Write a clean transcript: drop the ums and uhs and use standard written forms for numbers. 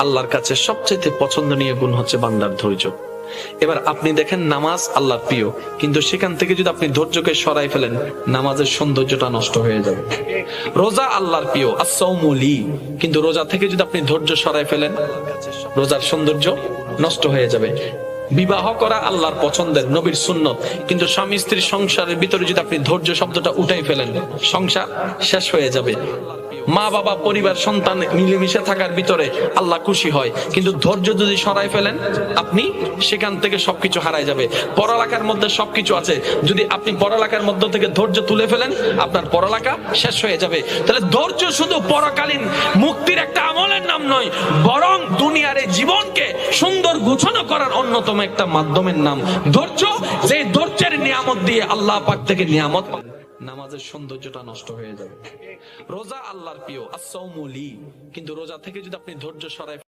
আল্লাহর কাছে সবচেয়ে পছন্দনীয় গুণ হচ্ছে বান্দার ধৈর্য। এবার আপনি দেখেন নামাজ আল্লাহর প্রিয়, কিন্তু সেখান থেকে যদি আপনি ধৈর্যকে সরাই ফেলেন, নামাজের সৌন্দর্যটা নষ্ট হয়ে যাবে। রোজা আল্লাহর প্রিয়, আস-সাওমু লি, কিন্তু রোজা থেকে যদি আপনি ধৈর্য সরাই ফেলেন, রোজার সৌন্দর্য নষ্ট হয়ে যাবে। বিবাহ করা আল্লাহর পছন্দের, নবীর সুন্নত, কিন্তু স্বামী স্ত্রীর সংসারের ভিতরে যদি আপনি ধৈর্য শব্দটা উঠাই ফেলেন, সংসার শেষ হয়ে যাবে। মা বাবা পরিবার সন্তান মিলেমিশে থাকার ভিতরে আল্লাহ খুশি হয়, কিন্তু ধৈর্য যদি সরাই ফেলেন, আপনি সেখান থেকে সবকিছু হারাই যাবে। পড়ালেখার মধ্যে সবকিছু আছে, যদি আপনি পড়ালেখার মধ্য থেকে ধৈর্য তুলে ফেলেন, আপনার পড়ালেখা শেষ হয়ে যাবে। তাহলে ধৈর্য শুধু পরকালীন মুক্তির একটা আমলের নাম নয়, বরং দুনিয়ার এই জীবনকে সুন্দর গুছানো করার অন্যতম একটা মাধ্যমের নাম ধৈর্য। যে ধৈর্যের নিয়ামত দিয়ে আল্লাহ পাক থেকে নিয়ামত, নামাজের সৌন্দর্যটা নষ্ট হয়ে যাবে। রোজা আল্লাহর প্রিয়, আস-সাওমু লি, কিন্তু রোজা থেকে যদি আপনি ধৈর্য সরাই